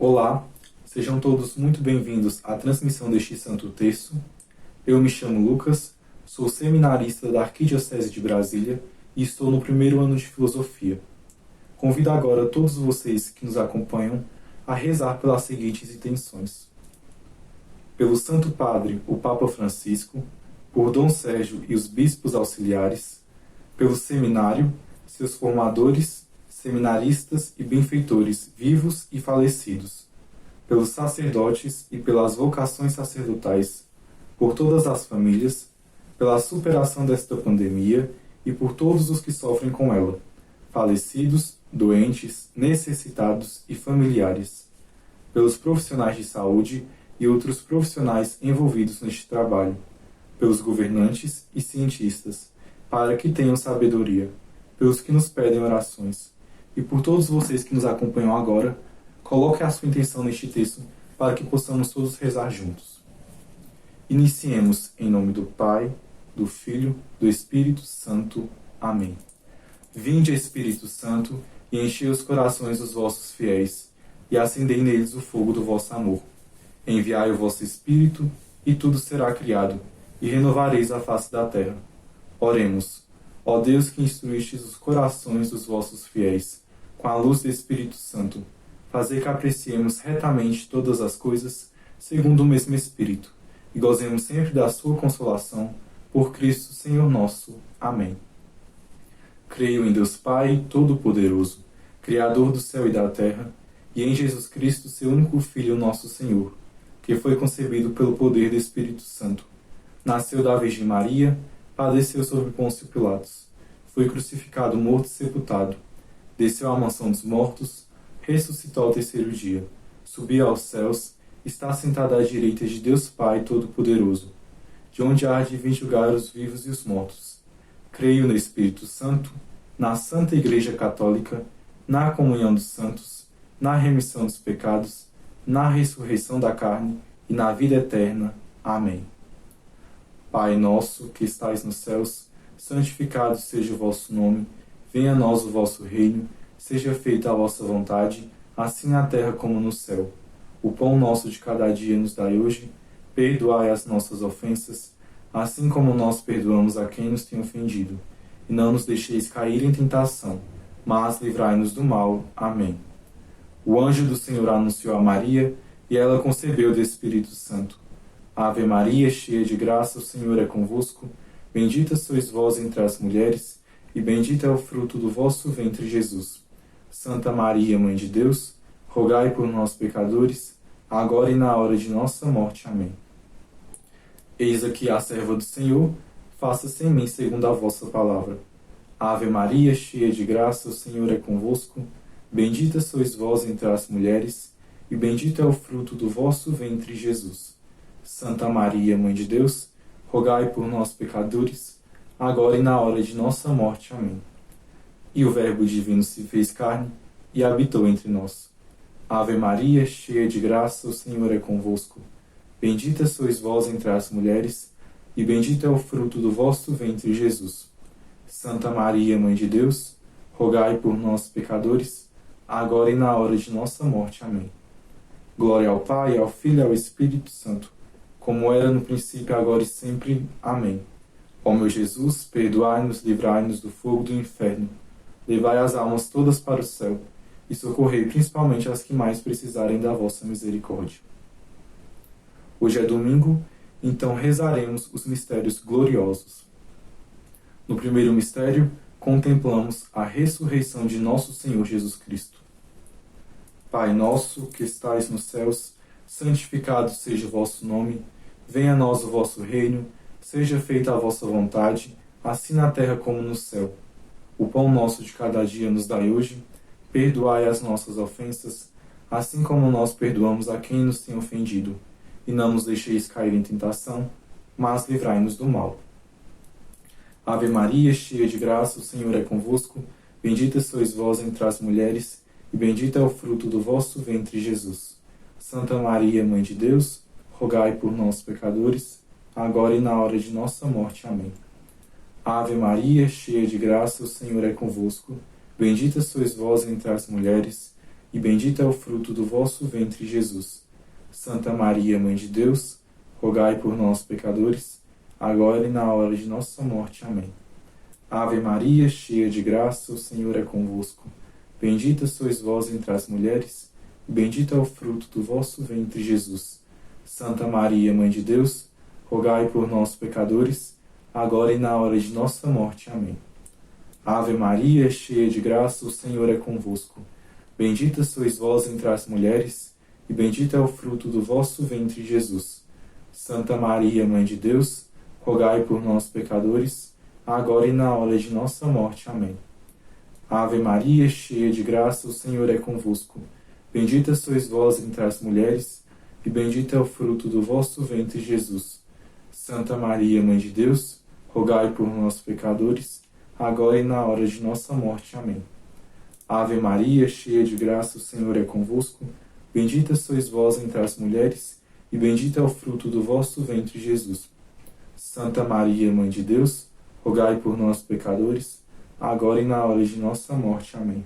Olá, sejam todos muito bem-vindos à transmissão deste Santo Terço. Eu me chamo Lucas, sou seminarista da Arquidiocese de Brasília e estou no primeiro ano de Filosofia. Convido agora todos vocês que nos acompanham a rezar pelas seguintes intenções. Pelo Santo Padre, o Papa Francisco, por Dom Sérgio e os bispos auxiliares, pelo seminário, seus formadores, seminaristas e benfeitores vivos e falecidos, pelos sacerdotes e pelas vocações sacerdotais, por todas as famílias, pela superação desta pandemia e por todos os que sofrem com ela, falecidos, doentes, necessitados e familiares, pelos profissionais de saúde e outros profissionais envolvidos neste trabalho, pelos governantes e cientistas, para que tenham sabedoria, pelos que nos pedem orações, e por todos vocês que nos acompanham agora, coloque a sua intenção neste texto para que possamos todos rezar juntos. Iniciemos em nome do Pai, do Filho, do Espírito Santo. Amém. Vinde, Espírito Santo, e enchei os corações dos vossos fiéis, e acendei neles o fogo do vosso amor. Enviai o vosso Espírito, e tudo será criado, e renovareis a face da terra. Oremos. Ó Deus, que instruístes os corações dos vossos fiéis, com a luz do Espírito Santo, fazei que apreciemos retamente todas as coisas, segundo o mesmo Espírito, e gozemos sempre da sua consolação, por Cristo Senhor nosso. Amém. Creio em Deus Pai Todo-Poderoso, Criador do céu e da terra, e em Jesus Cristo, seu único Filho, nosso Senhor, que foi concebido pelo poder do Espírito Santo. Nasceu da Virgem Maria, padeceu sob Pôncio Pilatos, foi crucificado, morto e sepultado, desceu à mansão dos mortos, ressuscitou ao terceiro dia, subiu aos céus, está sentado à direita de Deus Pai Todo-Poderoso, de onde há de vir julgar os vivos e os mortos. Creio no Espírito Santo, na Santa Igreja Católica, na comunhão dos santos, na remissão dos pecados, na ressurreição da carne e na vida eterna. Amém. Pai nosso, que estais nos céus, santificado seja o vosso nome, venha a nós o vosso reino, seja feita a vossa vontade, assim na terra como no céu. O pão nosso de cada dia nos dai hoje, perdoai as nossas ofensas, assim como nós perdoamos a quem nos tem ofendido. E não nos deixeis cair em tentação, mas livrai-nos do mal. Amém. O anjo do Senhor anunciou a Maria, e ela concebeu do Espírito Santo. Ave Maria, cheia de graça, o Senhor é convosco. Bendita sois vós entre as mulheres, e bendito é o fruto do vosso ventre, Jesus. Santa Maria, Mãe de Deus, rogai por nós, pecadores, agora e na hora de nossa morte. Amém. Eis aqui a serva do Senhor, faça-se em mim segundo a vossa palavra. Ave Maria, cheia de graça, o Senhor é convosco. Bendita sois vós entre as mulheres, e bendito é o fruto do vosso ventre, Jesus. Santa Maria, Mãe de Deus, rogai por nós, pecadores, agora e na hora de nossa morte. Amém. E o Verbo divino se fez carne e habitou entre nós. Ave Maria, cheia de graça, o Senhor é convosco. Bendita sois vós entre as mulheres, e bendito é o fruto do vosso ventre, Jesus. Santa Maria, Mãe de Deus, rogai por nós, pecadores, agora e na hora de nossa morte. Amém. Glória ao Pai, ao Filho e ao Espírito Santo, como era no princípio, agora e sempre. Amém. Ó meu Jesus, perdoai-nos, livrai-nos do fogo do inferno, levai as almas todas para o céu, e socorrei principalmente as que mais precisarem da vossa misericórdia. Hoje é domingo, então rezaremos os mistérios gloriosos. No primeiro mistério, contemplamos a ressurreição de nosso Senhor Jesus Cristo. Pai nosso, que estais nos céus, santificado seja o vosso nome, venha a nós o vosso reino, seja feita a vossa vontade, assim na terra como no céu. O pão nosso de cada dia nos dai hoje, perdoai as nossas ofensas, assim como nós perdoamos a quem nos tem ofendido. E não nos deixeis cair em tentação, mas livrai-nos do mal. Ave Maria, cheia de graça, o Senhor é convosco. Bendita sois vós entre as mulheres, e bendito é o fruto do vosso ventre, Jesus. Santa Maria, Mãe de Deus, rogai por nós, pecadores, agora e na hora de nossa morte. Amém. Ave Maria, cheia de graça, o Senhor é convosco. Bendita sois vós entre as mulheres, e bendito é o fruto do vosso ventre, Jesus. Santa Maria, Mãe de Deus, rogai por nós, pecadores, agora e na hora de nossa morte. Amém. Ave Maria, cheia de graça, o Senhor é convosco. Bendita sois vós entre as mulheres, e bendito é o fruto do vosso ventre, Jesus. Santa Maria, Mãe de Deus, rogai por nós, pecadores, agora e na hora de nossa morte. Amém. Ave Maria, cheia de graça, o Senhor é convosco. Bendita sois vós entre as mulheres, e bendito é o fruto do vosso ventre, Jesus. Santa Maria, Mãe de Deus, rogai por nós, pecadores, agora e na hora de nossa morte. Amém. Ave Maria, cheia de graça, o Senhor é convosco. Bendita sois vós entre as mulheres, e bendito é o fruto do vosso ventre, Jesus. Santa Maria, Mãe de Deus, rogai por nós, pecadores, agora e na hora de nossa morte. Amém. Ave Maria, cheia de graça, o Senhor é convosco. Bendita sois vós entre as mulheres, e bendito é o fruto do vosso ventre, Jesus. Santa Maria, Mãe de Deus, rogai por nós, pecadores, agora e na hora de nossa morte. Amém.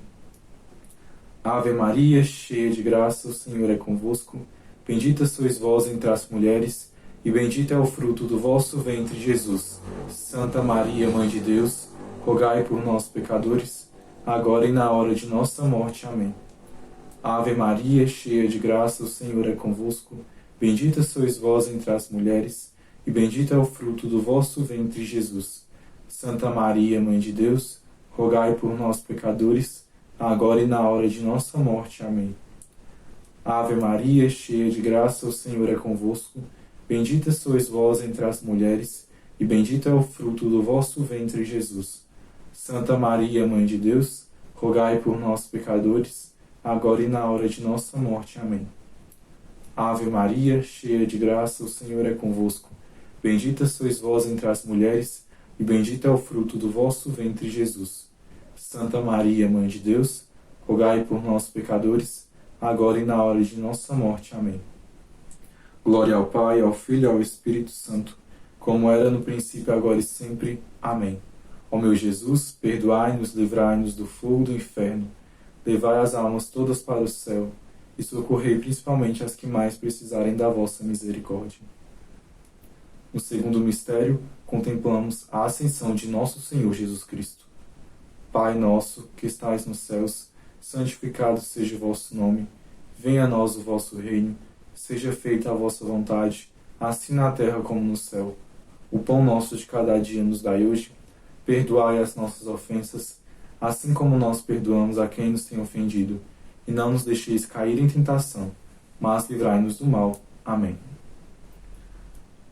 Ave Maria, cheia de graça, o Senhor é convosco. Bendita sois vós entre as mulheres, e bendito é o fruto do vosso ventre, Jesus. Santa Maria, Mãe de Deus, rogai por nós, pecadores, agora e na hora de nossa morte. Amém. Ave Maria, cheia de graça, o Senhor é convosco. Bendita sois vós entre as mulheres, e bendito é o fruto do vosso ventre, Jesus. Santa Maria, Mãe de Deus, rogai por nós, pecadores, agora e na hora de nossa morte. Amém. Ave Maria, cheia de graça, o Senhor é convosco. Bendita sois vós entre as mulheres, e bendito é o fruto do vosso ventre, Jesus. Santa Maria, Mãe de Deus, rogai por nós, pecadores, agora e na hora de nossa morte. Amém. Ave Maria, cheia de graça, o Senhor é convosco. Bendita sois vós entre as mulheres, e bendito é o fruto do vosso ventre, Jesus. Santa Maria, Mãe de Deus, rogai por nós, pecadores, agora e na hora de nossa morte. Amém. Glória ao Pai, ao Filho e ao Espírito Santo, como era no princípio, agora e sempre. Amém. Ó meu Jesus, perdoai-nos, livrai-nos do fogo do inferno, levai as almas todas para o céu, e socorrei principalmente as que mais precisarem da vossa misericórdia. No segundo mistério, contemplamos a ascensão de nosso Senhor Jesus Cristo. Pai nosso, que estais nos céus, santificado seja o vosso nome. Venha a nós o vosso reino. Seja feita a vossa vontade, assim na terra como no céu. O pão nosso de cada dia nos dai hoje. Perdoai as nossas ofensas, assim como nós perdoamos a quem nos tem ofendido. E não nos deixeis cair em tentação, mas livrai-nos do mal. Amém.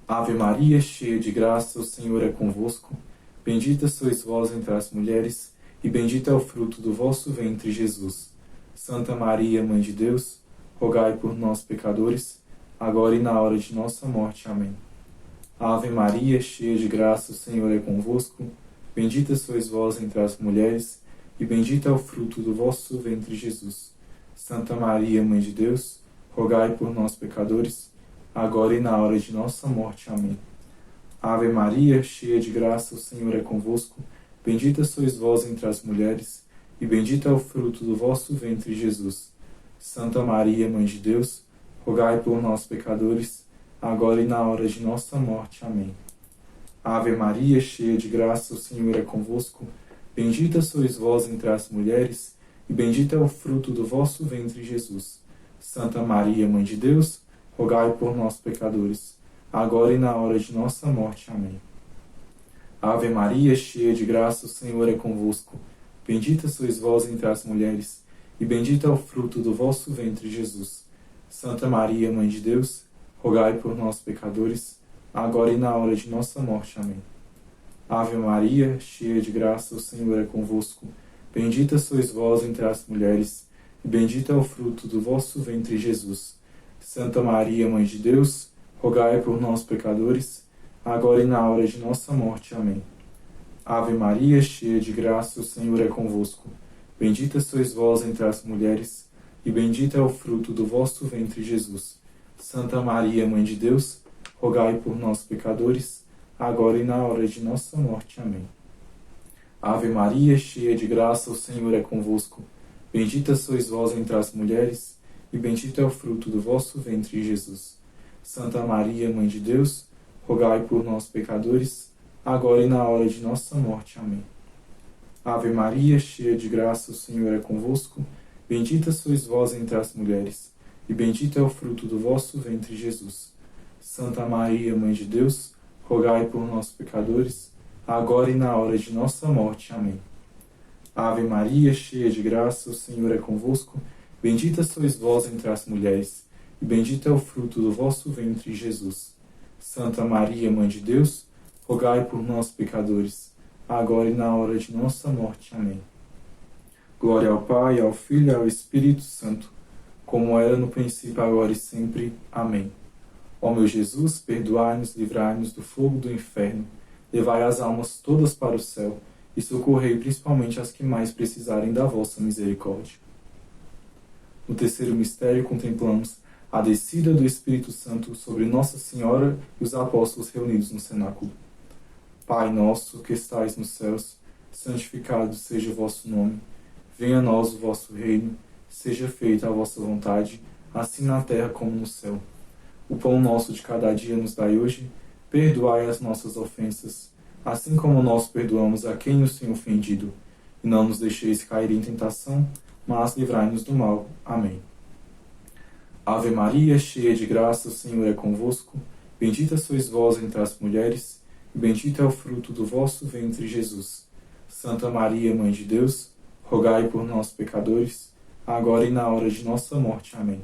Ave Maria, cheia de graça, o Senhor é convosco. Bendita sois vós entre as mulheres, e bendito é o fruto do vosso ventre, Jesus. Santa Maria, Mãe de Deus, rogai por nós, pecadores, agora e na hora de nossa morte. Amém. Ave Maria, cheia de graça, o Senhor é convosco. Bendita sois vós entre as mulheres, e bendito é o fruto do vosso ventre, Jesus. Santa Maria, Mãe de Deus, rogai por nós, pecadores, agora e na hora de nossa morte. Amém. Ave Maria, cheia de graça, o Senhor é convosco. Bendita sois vós entre as mulheres, e bendito é o fruto do vosso ventre, Jesus. Santa Maria, Mãe de Deus, rogai por nós, pecadores, agora e na hora de nossa morte. Amém. Ave Maria, cheia de graça, o Senhor é convosco. Bendita sois vós entre as mulheres, e bendito é o fruto do vosso ventre, Jesus. Santa Maria, Mãe de Deus, rogai por nós, pecadores, agora e na hora de nossa morte. Amém. Ave Maria, cheia de graça, o Senhor é convosco. Bendita sois vós entre as mulheres, e bendito é o fruto do vosso ventre, Jesus. Santa Maria, Mãe de Deus, rogai por nós, pecadores, agora e na hora de nossa morte. Amém. Ave Maria, cheia de graça, o Senhor é convosco. Bendita sois vós entre as mulheres, e bendito é o fruto do vosso ventre, Jesus. Santa Maria, Mãe de Deus, rogai por nós, pecadores, agora e na hora de nossa morte. Amém. Ave Maria, cheia de graça, o Senhor é convosco. Bendita sois vós entre as mulheres, e bendito é o fruto do vosso ventre, Jesus. Santa Maria, Mãe de Deus, rogai por nós, pecadores, agora e na hora de nossa morte. Amém. Ave Maria, cheia de graça, o Senhor é convosco. Bendita sois vós entre as mulheres, e bendito é o fruto do vosso ventre, Jesus. Santa Maria, Mãe de Deus, rogai por nós, pecadores, agora e na hora de nossa morte. Amém. Ave Maria, cheia de graça, o Senhor é convosco. Bendita sois vós entre as mulheres, e bendito é o fruto do vosso ventre, Jesus. Santa Maria, Mãe de Deus, rogai por nós, pecadores, agora e na hora de nossa morte. Amém. Ave Maria, cheia de graça, o Senhor é convosco. Bendita sois vós entre as mulheres, e bendito é o fruto do vosso ventre, Jesus. Santa Maria, Mãe de Deus, rogai por nós, pecadores, agora e na hora de nossa morte. Amém. Glória ao Pai, ao Filho e ao Espírito Santo, como era no princípio, agora e sempre. Amém. Ó meu Jesus, perdoai-nos, livrai-nos do fogo do inferno, levai as almas todas para o céu e socorrei principalmente as que mais precisarem da vossa misericórdia. No terceiro mistério, contemplamos a descida do Espírito Santo sobre Nossa Senhora e os apóstolos reunidos no cenáculo. Pai nosso, que estais nos céus, santificado seja o vosso nome. Venha a nós o vosso reino, seja feita a vossa vontade, assim na terra como no céu. O pão nosso de cada dia nos dai hoje, perdoai as nossas ofensas, assim como nós perdoamos a quem nos tem ofendido. E não nos deixeis cair em tentação, mas livrai-nos do mal. Amém. Ave Maria, cheia de graça, o Senhor é convosco. Bendita sois vós entre as mulheres, e bendito é o fruto do vosso ventre, Jesus. Santa Maria, Mãe de Deus, rogai por nós, pecadores, agora e na hora de nossa morte. Amém.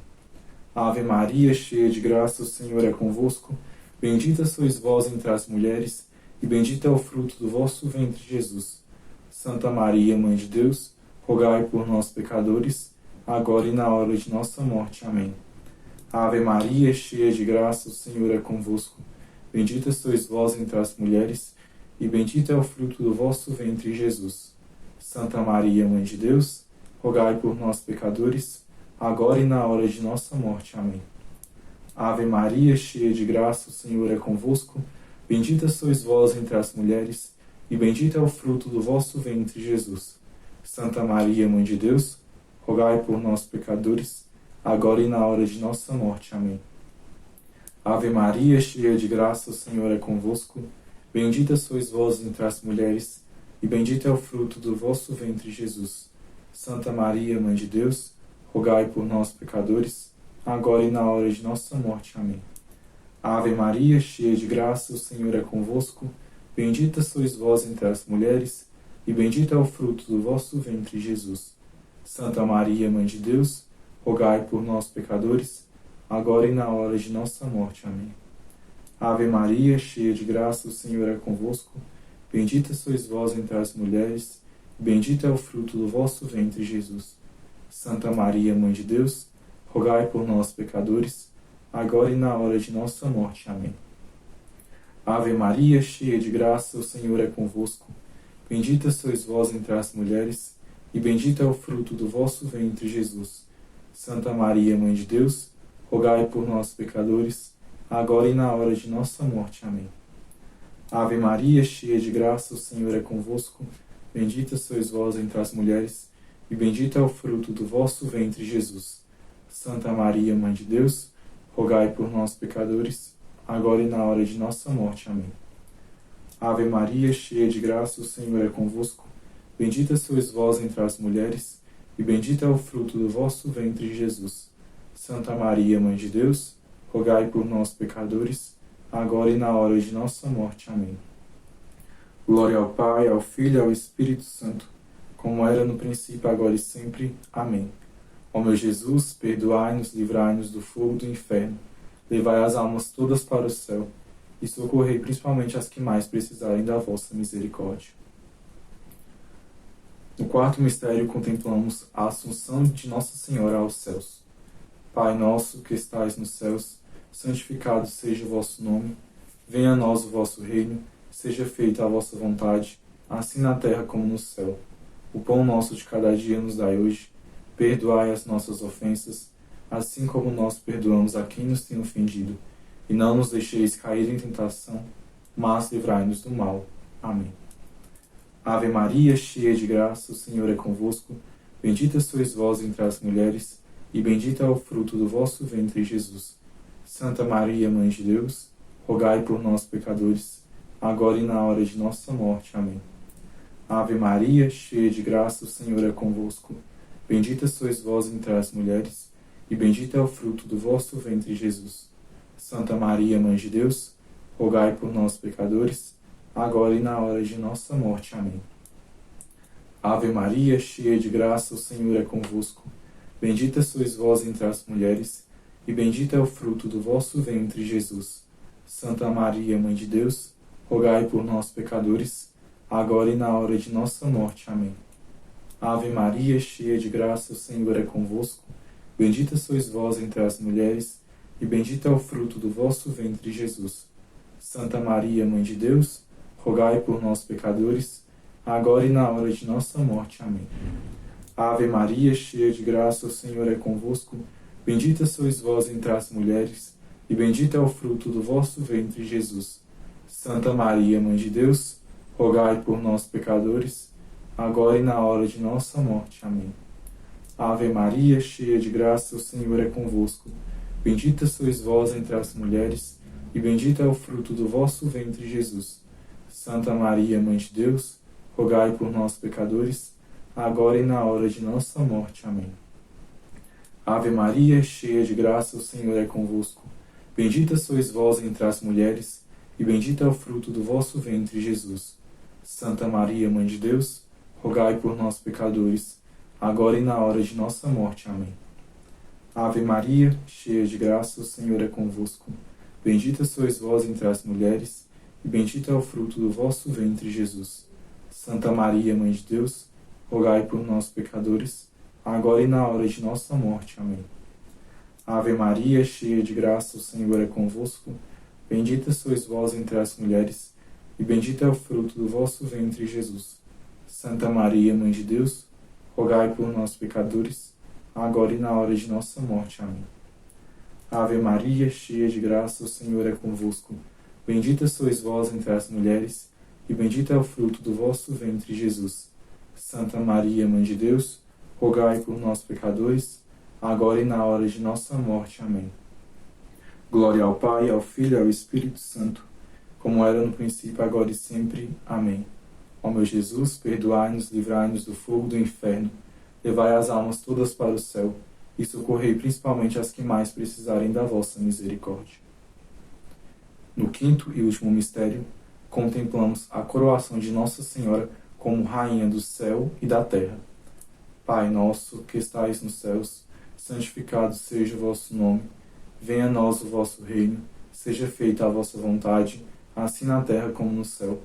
Ave Maria, cheia de graça, o Senhor é convosco. Bendita sois vós entre as mulheres, e bendito é o fruto do vosso ventre, Jesus. Santa Maria, Mãe de Deus, rogai por nós, pecadores, agora e na hora de nossa morte. Amém. Ave Maria, cheia de graça, o Senhor é convosco. Bendita sois vós entre as mulheres, e bendito é o fruto do vosso ventre, Jesus. Santa Maria, Mãe de Deus, rogai por nós, pecadores, agora e na hora de nossa morte. Amém. Ave Maria, cheia de graça, o Senhor é convosco. Bendita sois vós entre as mulheres, e bendito é o fruto do vosso ventre, Jesus. Santa Maria, Mãe de Deus, rogai por nós, pecadores, agora e na hora de nossa morte. Amém. Ave Maria, cheia de graça, o Senhor é convosco. Bendita sois vós entre as mulheres, e bendito é o fruto do vosso ventre, Jesus. Santa Maria, Mãe de Deus, rogai por nós, pecadores, agora e na hora de nossa morte. Amém. Ave Maria, cheia de graça, o Senhor é convosco. Bendita sois vós entre as mulheres, e bendito é o fruto do vosso ventre, Jesus. Santa Maria, Mãe de Deus, rogai por nós, pecadores, agora e na hora de nossa morte. Amém. Ave Maria, cheia de graça, o Senhor é convosco. Bendita sois vós entre as mulheres, e bendito é o fruto do vosso ventre, Jesus. Santa Maria, Mãe de Deus, rogai por nós, pecadores, agora e na hora de nossa morte. Amém. Ave Maria, cheia de graça, o Senhor é convosco. Bendita sois vós entre as mulheres, e bendito é o fruto do vosso ventre, Jesus. Santa Maria, Mãe de Deus, rogai por nós, pecadores, agora e na hora de nossa morte. Amém. Ave Maria, cheia de graça, o Senhor é convosco. Bendita sois vós entre as mulheres, e bendito é o fruto do vosso ventre, Jesus. Santa Maria, Mãe de Deus, rogai por nós, pecadores, agora e na hora de nossa morte. Amém. Ave Maria, cheia de graça, o Senhor é convosco. Bendita sois vós entre as mulheres, e bendito é o fruto do vosso ventre, Jesus. Santa Maria, Mãe de Deus, rogai por nós, pecadores, agora e na hora de nossa morte. Amém. Glória ao Pai, ao Filho e ao Espírito Santo, como era no princípio, agora e sempre. Amém. Ó meu Jesus, perdoai-nos, livrai-nos do fogo do inferno, levai as almas todas para o céu, e socorrei principalmente as que mais precisarem da vossa misericórdia. No quarto mistério, contemplamos a Assunção de Nossa Senhora aos céus. Pai nosso, que estais nos céus, santificado seja o vosso nome. Venha a nós o vosso reino, seja feita a vossa vontade, assim na terra como no céu. O pão nosso de cada dia nos dai hoje. Perdoai as nossas ofensas, assim como nós perdoamos a quem nos tem ofendido. E não nos deixeis cair em tentação, mas livrai-nos do mal. Amém. Ave Maria, cheia de graça, o Senhor é convosco. Bendita sois vós entre as mulheres, e bendito é o fruto do vosso ventre, Jesus. Santa Maria, Mãe de Deus, rogai por nós, pecadores, agora e na hora de nossa morte. Amém. Ave Maria, cheia de graça, o Senhor é convosco. Bendita sois vós entre as mulheres, e bendito é o fruto do vosso ventre, Jesus. Santa Maria, Mãe de Deus, rogai por nós, pecadores, agora e na hora de nossa morte. Amém. Ave Maria, cheia de graça, o Senhor é convosco. Bendita sois vós entre as mulheres, e bendito é o fruto do vosso ventre, Jesus. Santa Maria, Mãe de Deus, rogai por nós, pecadores, agora e na hora de nossa morte. Amém. Ave Maria, cheia de graça, o Senhor é convosco. Bendita sois vós entre as mulheres, e bendito é o fruto do vosso ventre, Jesus. Santa Maria, Mãe de Deus, rogai por nós, pecadores, agora e na hora de nossa morte. Amém. Ave Maria, cheia de graça, o Senhor é convosco. Bendita sois vós entre as mulheres, e bendito é o fruto do vosso ventre, Jesus. Santa Maria, Mãe de Deus, rogai por nós, pecadores, agora e na hora de nossa morte. Amém. Ave Maria, cheia de graça, o Senhor é convosco. Bendita sois vós entre as mulheres, e bendito é o fruto do vosso ventre, Jesus. Santa Maria, Mãe de Deus, rogai por nós, pecadores, agora e na hora de nossa morte. Amém. Ave Maria, cheia de graça, o Senhor é convosco. Bendita sois vós entre as mulheres, e bendito é o fruto do vosso ventre, Jesus. Santa Maria, Mãe de Deus, rogai por nós, pecadores, agora e na hora de nossa morte. Amém. Ave Maria, cheia de graça, o Senhor é convosco. Bendita sois vós entre as mulheres, e bendito é o fruto do vosso ventre, Jesus. Santa Maria, Mãe de Deus, rogai por nós, pecadores, agora e na hora de nossa morte. Amém. Ave Maria, cheia de graça, o Senhor é convosco. Bendita sois vós entre as mulheres, e bendito é o fruto do vosso ventre, Jesus. Santa Maria, Mãe de Deus, rogai por nós, pecadores, agora e na hora de nossa morte. Amém. Ave Maria, cheia de graça, o Senhor é convosco. Bendita sois vós entre as mulheres, e bendito é o fruto do vosso ventre, Jesus. Santa Maria, Mãe de Deus, rogai por nós, pecadores, agora e na hora de nossa morte. Amém. Glória ao Pai, ao Filho e ao Espírito Santo, como era no princípio, agora e sempre. Amém. Ó meu Jesus, perdoai-nos, livrai-nos do fogo do inferno, levai as almas todas para o céu, e socorrei principalmente as que mais precisarem da vossa misericórdia. No quinto e último mistério, contemplamos a coroação de Nossa Senhora como Rainha do céu e da terra. Pai nosso, que estais nos céus, santificado seja o vosso nome. Venha a nós o vosso reino, seja feita a vossa vontade, assim na terra como no céu.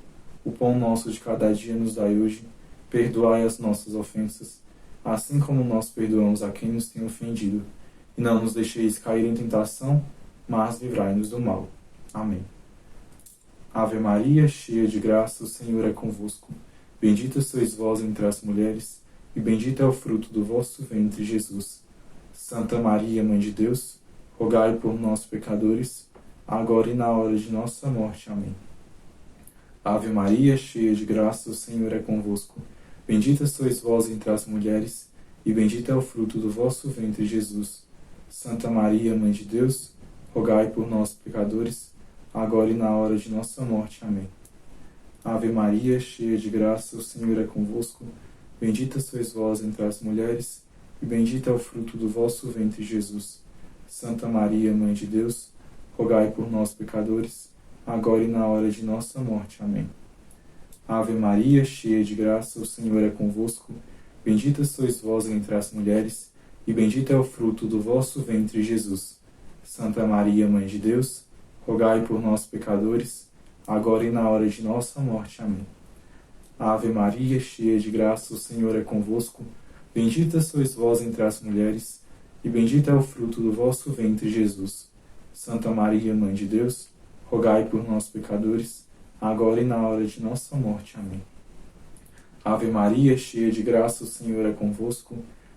O pão nosso de cada dia nos dai hoje, perdoai as nossas ofensas, assim como nós perdoamos a quem nos tem ofendido. E não nos deixeis cair em tentação, mas livrai-nos do mal. Amém. Ave Maria, cheia de graça, o Senhor é convosco. Bendita sois vós entre as mulheres, e bendito é o fruto do vosso ventre, Jesus. Santa Maria, Mãe de Deus, rogai por nós, pecadores, agora e na hora de nossa morte. Amém. Ave Maria, cheia de graça, o Senhor é convosco. Bendita sois vós entre as mulheres, e bendito é o fruto do vosso ventre, Jesus. Santa Maria, Mãe de Deus, rogai por nós, pecadores, agora e na hora de nossa morte. Amém. Ave Maria, cheia de graça, o Senhor é convosco. Bendita sois vós entre as mulheres, e bendito é o fruto do vosso ventre, Jesus. Santa Maria, Mãe de Deus, rogai por nós, pecadores, agora e na hora de nossa morte. Amém. Ave Maria, cheia de graça, o Senhor é convosco. Bendita sois vós entre as mulheres, e bendito é o fruto do vosso ventre, Jesus. Santa Maria, Mãe de Deus, rogai por nós, pecadores, agora e na hora de nossa morte. Amém. Ave Maria, cheia de graça, o Senhor é convosco. Bendita sois vós entre as mulheres, e bendito é o fruto do vosso ventre, Jesus. Santa Maria, Mãe de Deus, rogai por nós, pecadores, agora e na hora de nossa morte. Amém. Ave Maria, cheia de graça, o Senhor é convosco.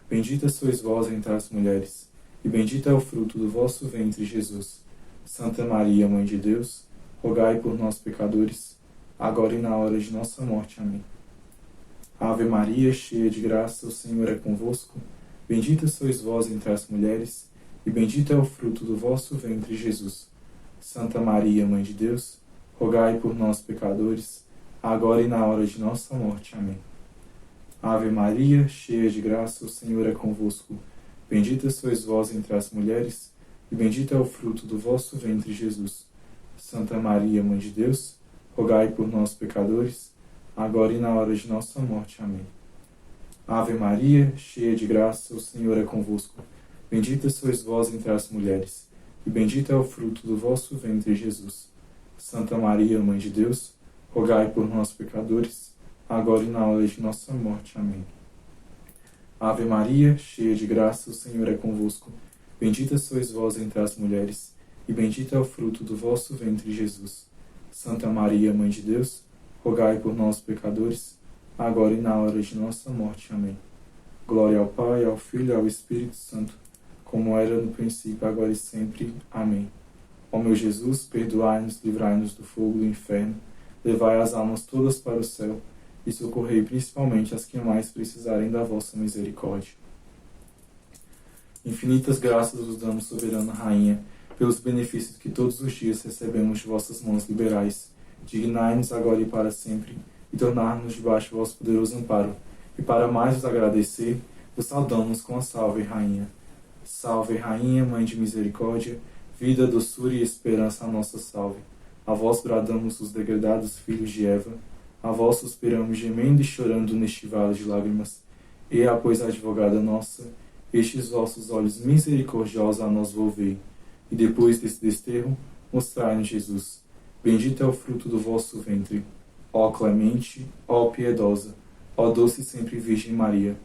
Bendita sois vós entre as mulheres, e bendito é o fruto do vosso ventre, Jesus. Santa Maria, Mãe de Deus, rogai por nós, pecadores, agora e na hora de nossa morte. Amém. Ave Maria, cheia de graça, o Senhor é convosco. Bendita sois vós entre as mulheres, e bendito é o fruto do vosso ventre, Jesus. Santa Maria, Mãe de Deus, rogai por nós, pecadores, agora e na hora de nossa morte. Amém. Ave Maria, cheia de graça, o Senhor é convosco. Bendita sois vós entre as mulheres, e bendito é o fruto do vosso ventre, Jesus. Santa Maria, Mãe de Deus, rogai por nós, pecadores, agora e na hora de nossa morte. Amém. Ave Maria, cheia de graça, o Senhor é convosco. Bendita sois vós entre as mulheres, e bendito é o fruto do vosso ventre, Jesus. Santa Maria, Mãe de Deus, rogai por nós, pecadores, agora e na hora de nossa morte. Amém. Ave Maria, cheia de graça, o Senhor é convosco. Bendita sois vós entre as mulheres, e bendito é o fruto do vosso ventre, Jesus. Santa Maria, Mãe de Deus, rogai por nós, pecadores, agora e na hora de nossa morte. Amém. Glória ao Pai, ao Filho e ao Espírito Santo, como era no princípio, agora e sempre. Amém. Ó meu Jesus, perdoai-nos, livrai-nos do fogo do inferno, levai as almas todas para o céu, e socorrei principalmente as que mais precisarem da vossa misericórdia. Infinitas graças vos damos, soberana Rainha, pelos benefícios que todos os dias recebemos de vossas mãos liberais. Dignai-nos agora e para sempre, e tornar-nos debaixo do vosso poderoso amparo. E para mais vos agradecer, vos saudamos com a Salve Rainha. Salve Rainha, Mãe de Misericórdia, vida, doçura e esperança a nossa salve. A vós bradamos os degredados filhos de Eva, a vós suspiramos gemendo e chorando neste vale de lágrimas. E, pois, advogada nossa, estes vossos olhos misericordiosos a nós volvei. E depois desse desterro, mostrai-nos Jesus. Bendito é o fruto do vosso ventre. Ó clemente, ó piedosa, ó doce e sempre Virgem Maria,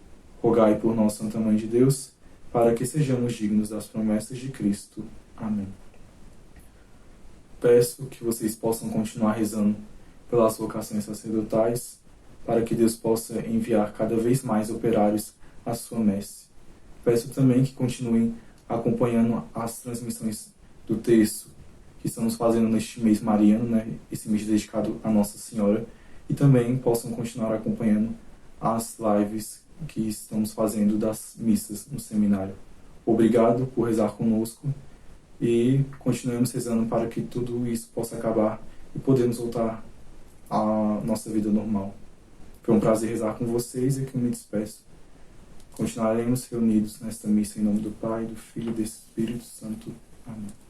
rogai por nós, Santa Mãe de Deus, para que sejamos dignos das promessas de Cristo. Amém. Peço que vocês possam continuar rezando pelas vocações sacerdotais, para que Deus possa enviar cada vez mais operários à sua messe. Peço também que continuem acompanhando as transmissões do texto que estamos fazendo neste mês mariano, esse mês dedicado a Nossa Senhora, e também possam continuar acompanhando as lives que estamos fazendo das missas no seminário. Obrigado por rezar conosco e continuemos rezando para que tudo isso possa acabar e podemos voltar à nossa vida normal. Foi um prazer rezar com vocês e aqui eu me despeço. Continuaremos reunidos nesta missa em nome do Pai, do Filho e do Espírito Santo. Amém.